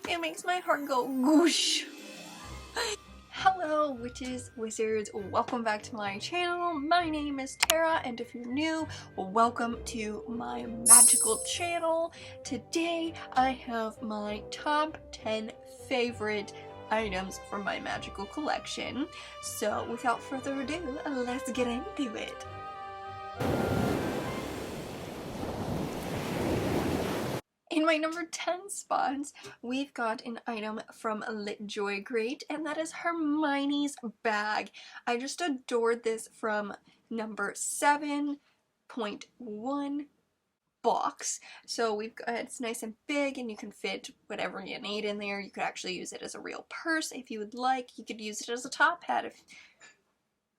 It makes my heart go whoosh. Hello witches, wizards, welcome back to my channel. My name is Tara, and if you're new, welcome to my magical channel. Today I have my top 10 favorite items from my magical collection. So without further ado, let's get into it. In my number 10 spot, we've got an item from Litjoy Crate, and that is Hermione's bag. I just adored this from number 7.1 box. So we've got, it's nice and big and you can fit whatever you need in there. You could actually use it as a real purse if you would like. You could use it as a top hat if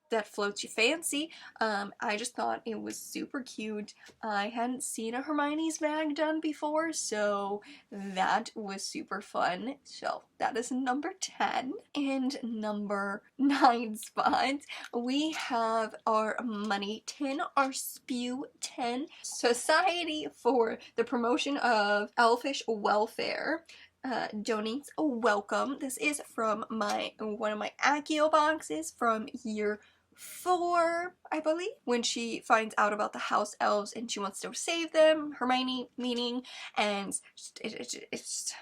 that floats your fancy. I just thought it was super cute. I hadn't seen a Hermione's bag done before, so that was super fun. So that is number 10. And number 9 spot, we have our money tin, our SPEW tin, Society for the Promotion of Elfish Welfare. Donates a welcome. This is from one of my Accio boxes from year 4, I believe, when she finds out about the house elves and she wants to save them, Hermione meaning, and it's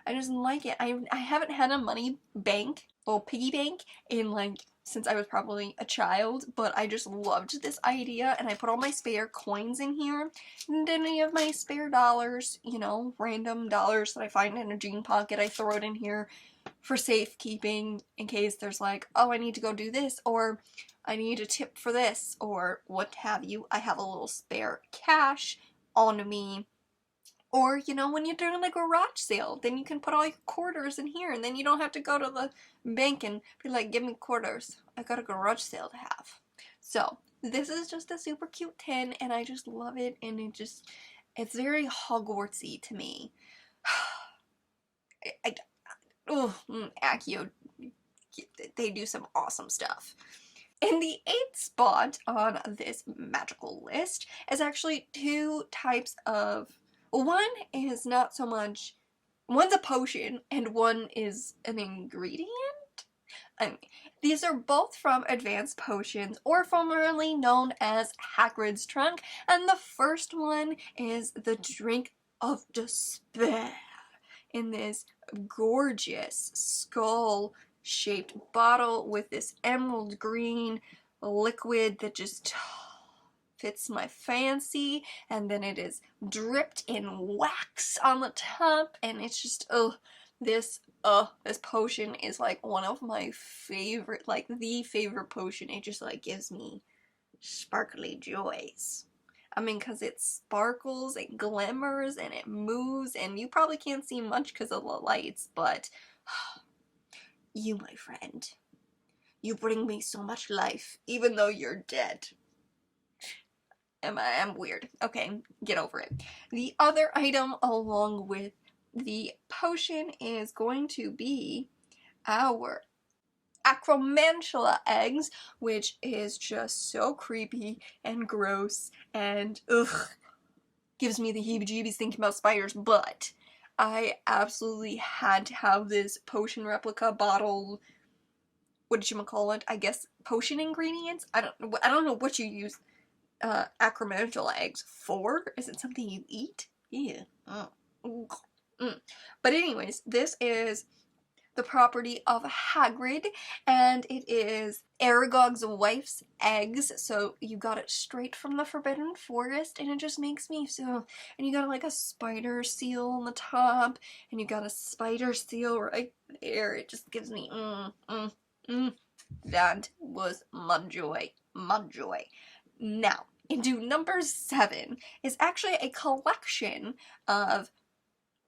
I just like it. I haven't had a money bank, well, piggy bank, in like since I was probably a child, but I just loved this idea, and I put all my spare coins in here, and any of my spare dollars, you know, random dollars that I find in a jean pocket, I throw it in here for safekeeping in case there's like, oh, I need to go do this, or I need a tip for this, or what have you. I have a little spare cash on me. Or, you know, when you're doing a garage sale, then you can put all your quarters in here, and then you don't have to go to the bank and be like, give me quarters. I got a garage sale to have. So, this is just a super cute tin, and I just love it, and it's very Hogwartsy to me. Accio, they do some awesome stuff. In the 8th spot on this magical list is actually 2 types of, one is not so much, one's a potion and one is an ingredient? These are both from Advanced Potions, or formerly known as Hagrid's Trunk, and the first one is the Drink of Despair in this gorgeous skull-shaped bottle with this emerald green liquid that just fits my fancy, and then it is dripped in wax on the top, and it's just, this potion is like one of my favorite, like the favorite potion. It just like gives me sparkly joys. I mean, because it sparkles, it glimmers, and it moves, and you probably can't see much because of the lights, but you, my friend, you bring me so much life, even though you're dead. I'm weird. Okay, get over it. The other item along with the potion is going to be our acromantula eggs, which is just so creepy and gross and gives me the heebie-jeebies thinking about spiders, but I absolutely had to have this potion replica bottle. What did you call it? I guess potion ingredients? I don't know what you use acromantula eggs for. Is it something you eat? Yeah. But anyways, this is the property of Hagrid, and it is Aragog's wife's eggs, so you got it straight from the Forbidden Forest, and it just makes me so, and you got like a spider seal on the top, and you got a spider seal right there. It just gives me, that was my joy, my joy. Now, into number 7 is actually a collection of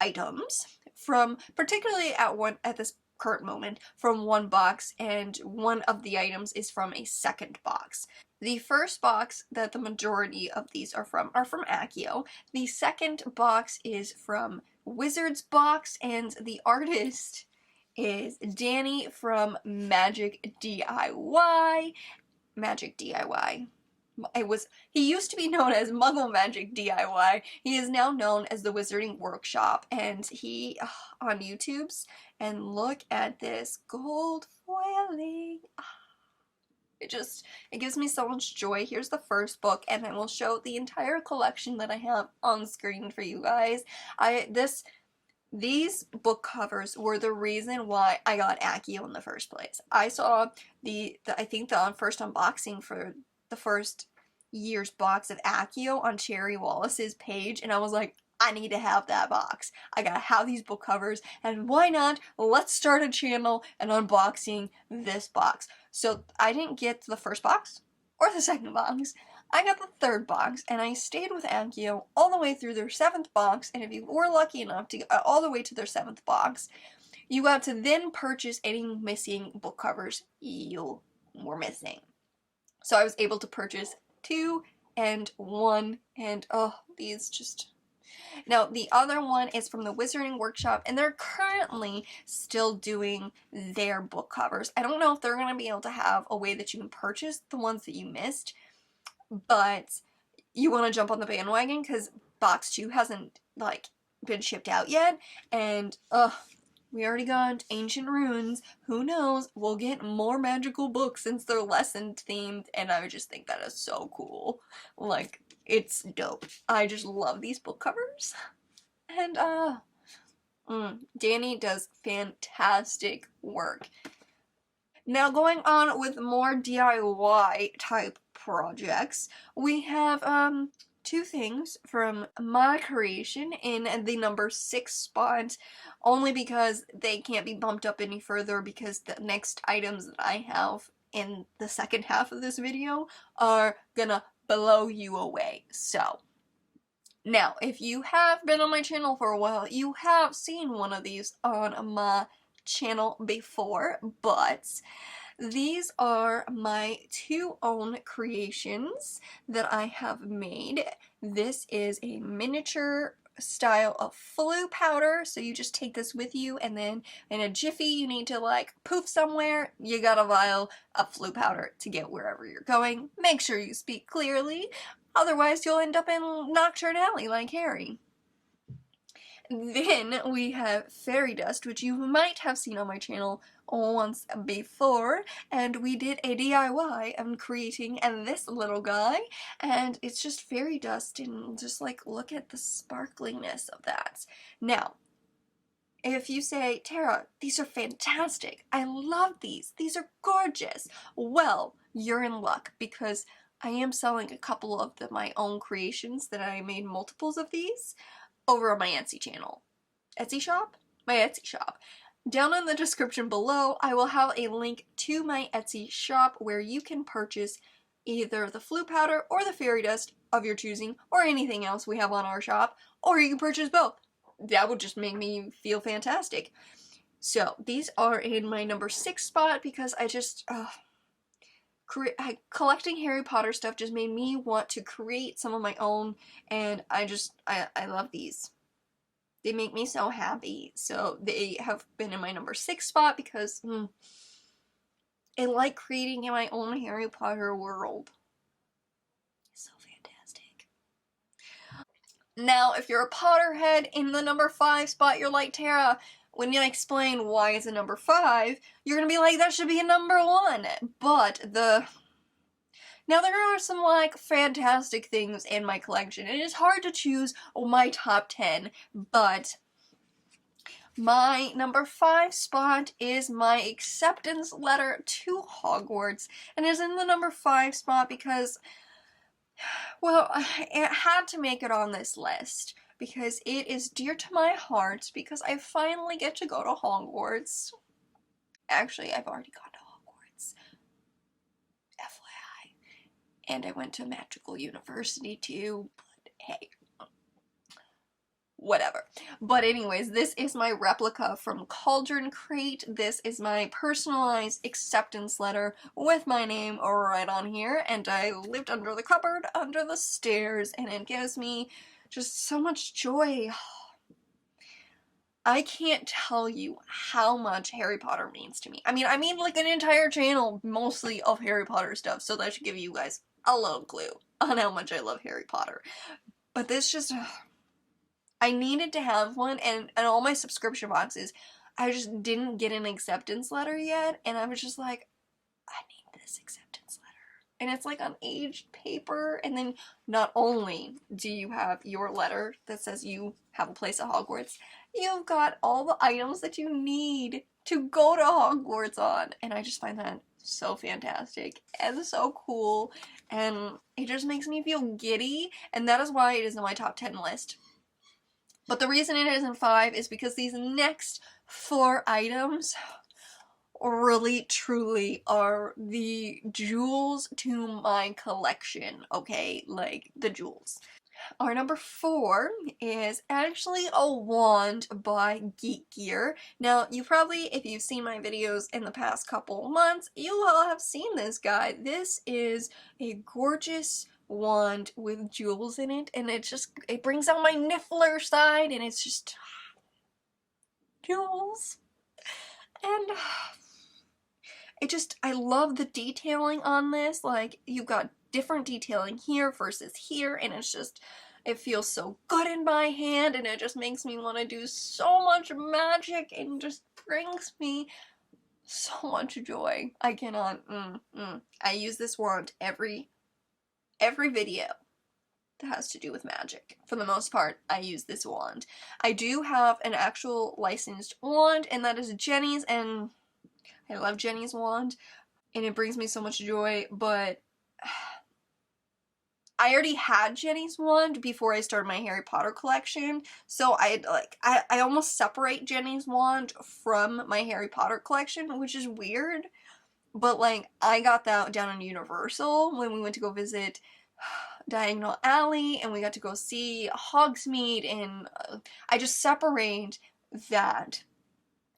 items from, particularly at this current moment, from one box, and one of the items is from a second box. The first box that the majority of these are from Accio. The second box is from Wizard's Box, and the artist is Danny from Magic DIY. he used to be known as Muggle Magic DIY. He is now known as the Wizarding Workshop, and he on YouTube's, and look at this gold foiling. It gives me so much joy. Here's the first book, and I will show the entire collection that I have on screen for you guys. These book covers were the reason why I got Accio in the first place. I saw I think the first unboxing for the first year's box of Accio on Cherry Wallace's page, and I was like, I need to have that box. I gotta have these book covers, and why not? Let's start a channel and unboxing this box. So I didn't get the first box or the second box. I got the third box, and I stayed with Accio all the way through their 7th box, and if you were lucky enough to get all the way to their 7th box, you got to then purchase any missing book covers you were missing. So I was able to purchase 2 and 1, and oh, these just... Now, the other one is from the Wizarding Workshop, and they're currently still doing their book covers. I don't know if they're going to be able to have a way that you can purchase the ones that you missed, but you want to jump on the bandwagon because box 2 hasn't like been shipped out yet, and we already got Ancient Runes. Who knows, we'll get more magical books since they're lesson themed, and I just think that is so cool. Like, it's dope. I just love these book covers, and Danny does fantastic work. Now, going on with more DIY type projects, we have 2 things from my creation in the number 6 spot, only because they can't be bumped up any further because the next items that I have in the second half of this video are gonna blow you away. So, now, if you have been on my channel for a while, you have seen one of these on my channel before, but these are my 2 own creations that I have made. This is a miniature style of Floo powder, so you just take this with you, and then in a jiffy you need to like poof somewhere, you got a vial of Floo powder to get wherever you're going. Make sure you speak clearly, otherwise you'll end up in Nocturne Alley like Harry. Then we have fairy dust, which you might have seen on my channel once before, and we did a DIY of creating this little guy, and it's just fairy dust, and just like look at the sparkliness of that. Now, if you say, Tara, these are fantastic, I love these are gorgeous, well, you're in luck, because I am selling a couple of my own creations that I made multiples of these over on my Etsy channel. Etsy shop? My Etsy shop. Down in the description below, I will have a link to my Etsy shop where you can purchase either the Floo powder or the fairy dust of your choosing, or anything else we have on our shop, or you can purchase both. That would just make me feel fantastic. So, these are in my number 6 spot because I just, collecting Harry Potter stuff just made me want to create some of my own, and I love these. They make me so happy. So they have been in my number 6 spot because I like creating my own Harry Potter world. It's so fantastic. Now, if you're a Potterhead, in the number 5 spot, you're like, Tara, when you explain why it's a number 5, you're gonna be like, that should be a number 1. But now there are some like fantastic things in my collection. It is hard to choose my top 10, but my number 5 spot is my acceptance letter to Hogwarts, and is in the number 5 spot because, well, it had to make it on this list because it is dear to my heart because I finally get to go to Hogwarts. Actually, I've already gone to Hogwarts, FYI, and I went to Magical University too, but hey, whatever. But anyways, this is my replica from Cauldron Crate. This is my personalized acceptance letter with my name right on here, and I lived under the cupboard, under the stairs, and it gives me just so much joy. I can't tell you how much Harry Potter means to me. I mean like an entire channel mostly of Harry Potter stuff, so that should give you guys a little clue on how much I love Harry Potter. But this just, I needed to have one, and all my subscription boxes, I just didn't get an acceptance letter yet, and I was just like, I need this acceptance letter. And it's like on aged paper, and then not only do you have your letter that says you have a place at Hogwarts, you've got all the items that you need to go to Hogwarts on, and I just find that so fantastic and so cool, and it just makes me feel giddy, and that is why it is in my top 10 list. But the reason it isn't 5 is because these next 4 items really truly are the jewels to my collection, okay? Like, the jewels. Our number 4 is actually a wand by Geek Gear. Now, you probably, if you've seen my videos in the past couple months, you will have seen this guy. This is a gorgeous wand with jewels in it, and it brings out my Niffler side, and it's just jewels. And I love the detailing on this. Like, you've got different detailing here versus here, and it feels so good in my hand, and it just makes me want to do so much magic, and just brings me so much joy. I cannot, I use this wand every video that has to do with magic. For the most part, I use this wand. I do have an actual licensed wand, and that is Jenny's, and I love Jenny's wand, and it brings me so much joy, but I already had Jenny's wand before I started my Harry Potter collection, so I almost separate Jenny's wand from my Harry Potter collection, which is weird, but like, I got that down in Universal when we went to go visit Diagonal Alley, and we got to go see Hogsmeade, and I just separate that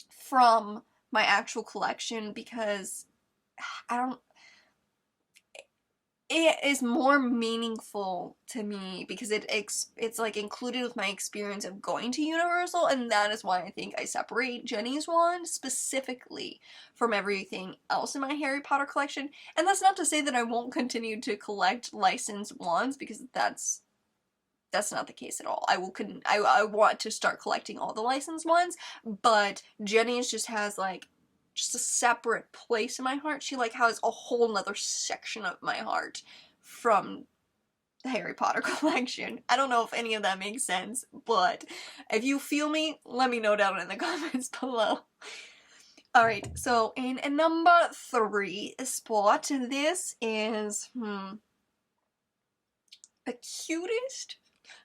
from my actual collection because it is more meaningful to me because it's like included with my experience of going to Universal, and that is why I think I separate Jenny's wand specifically from everything else in my Harry Potter collection. And that's not to say that I won't continue to collect licensed wands, because that's not the case at all. I want to start collecting all the licensed ones, but Jenny's just has like just a separate place in my heart. She like has a whole nother section of my heart from the Harry Potter collection. I don't know if any of that makes sense, but if you feel me, let me know down in the comments below. Alright, so in a number 3 spot, this is the cutest,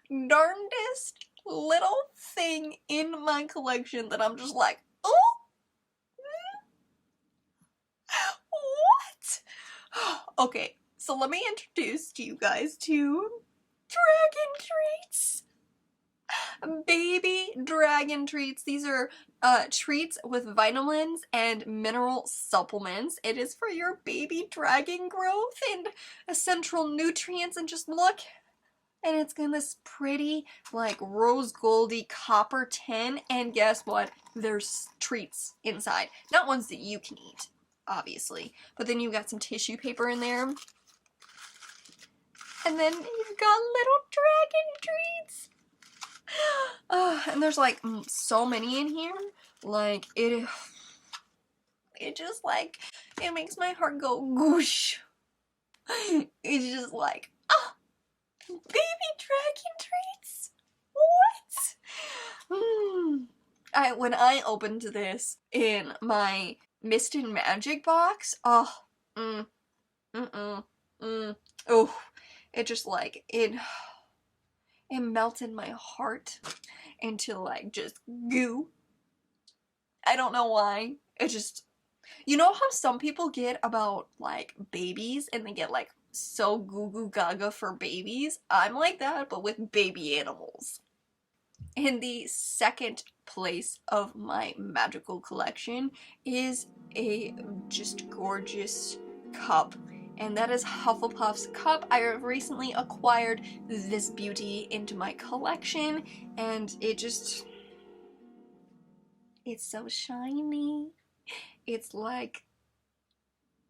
darndest little thing in my collection that I'm just like, oh! What? Okay, so let me introduce to you guys to dragon treats. Baby dragon treats. These are treats with vitamins and mineral supplements. It is for your baby dragon growth and essential nutrients, and just look. And it's in this pretty, like, rose goldy copper tin, and guess what? There's treats inside. Not ones that you can eat, obviously, but then you've got some tissue paper in there, and then you've got little dragon treats. And there's like so many in here. Like, it just like, it makes my heart go goosh. It's just like, oh, baby dragon treats. What? When I opened this in my Mist and Magic box, oh, oh, it just like, it melted my heart into like just goo. I don't know why. It just, you know how some people get about like babies and they get like so goo goo gaga for babies? I'm like that, but with baby animals. In the second place of my magical collection is a just gorgeous cup, and that is Hufflepuff's cup. I recently acquired this beauty into my collection, and it's so shiny. It's like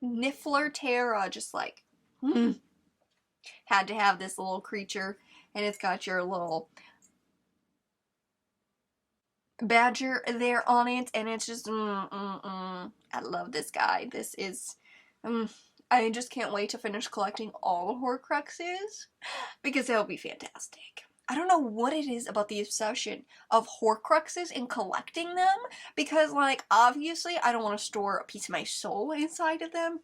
Niffler Tiara, just like, Had to have this little creature, and it's got your little badger there on it, and it's just, I love this guy. This is, I just can't wait to finish collecting all the Horcruxes, because that'll be fantastic. I don't know what it is about the obsession of Horcruxes and collecting them, because, like, obviously I don't want to store a piece of my soul inside of them,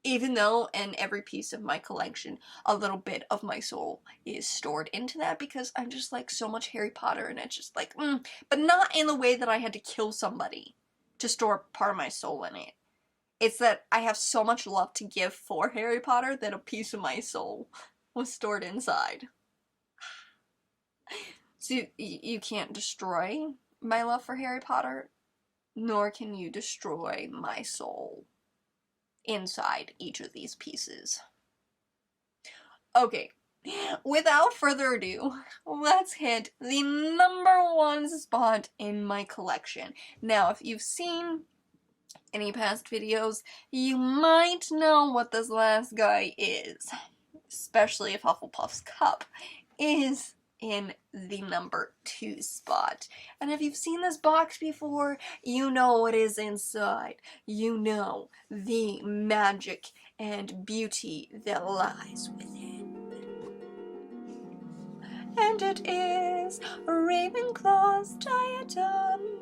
even though in every piece of my collection a little bit of my soul is stored into that, because I just like so much Harry Potter, and it's just like, but not in the way that I had to kill somebody to store part of my soul in it. It's that I have so much love to give for Harry Potter that a piece of my soul was stored inside. So you can't destroy my love for Harry Potter, nor can you destroy my soul inside each of these pieces. Okay, without further ado, let's hit the #1 spot in my collection. Now, if you've seen any past videos, you might know what this last guy is, especially if Hufflepuff's cup is in the #2 spot. And if you've seen this box before, you know what is inside. You know the magic and beauty that lies within. And it is Ravenclaw's diadem.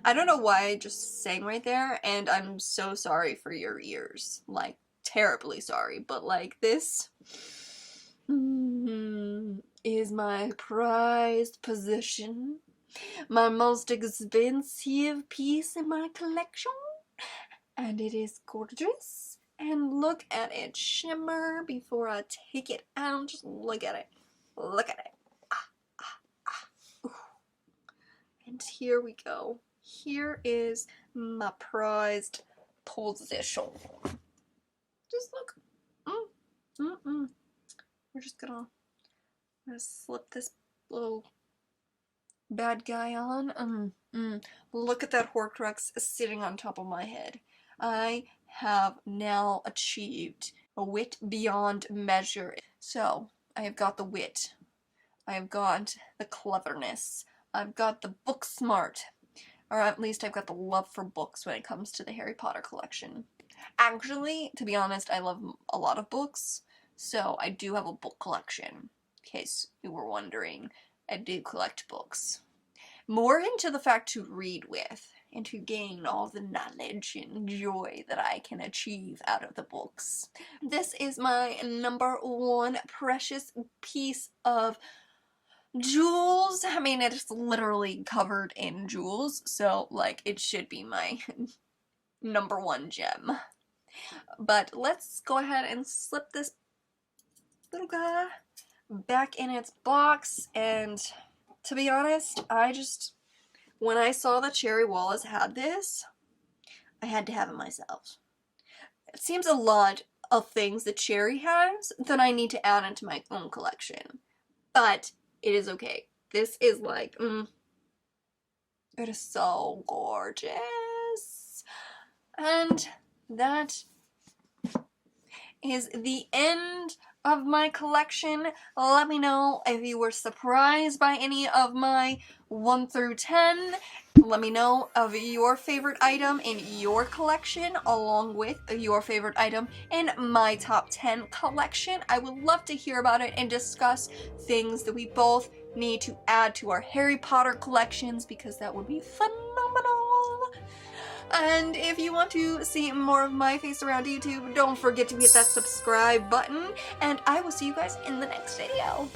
I don't know why I just sang right there, and I'm so sorry for your ears. Like, terribly sorry, but like this is my prized possession, my most expensive piece in my collection, and it is gorgeous. And look at it shimmer before I take it out. Just look at it. Look at it. And here we go. Here is my prized possession. Just look. We're just gonna slip this little bad guy on. Look at that Horcrux sitting on top of my head. I have now achieved a wit beyond measure. So, I have got the wit. I have got the cleverness. I've got the book smart. Or at least I've got the love for books when it comes to the Harry Potter collection. Actually, to be honest, I love a lot of books. So I do have a book collection, in case you were wondering. I do collect books. More into the fact to read with, and to gain all the knowledge and joy that I can achieve out of the books. This is my #1 precious piece of jewels. I mean, it's literally covered in jewels, so, like, it should be my #1 gem. But let's go ahead and slip this little guy back in its box, and to be honest, when I saw that Cherry Wallace had this, I had to have it myself. It seems a lot of things that Cherry has that I need to add into my own collection, but it is okay. This is like, it is so gorgeous. And that is the end of my collection. Let me know if you were surprised by any of my 1 through 10. Let me know of your favorite item in your collection, along with your favorite item in my top 10 collection. I would love to hear about it and discuss things that we both need to add to our Harry Potter collections, because that would be phenomenal. And if you want to see more of my face around YouTube, don't forget to hit that subscribe button, and I will see you guys in the next video.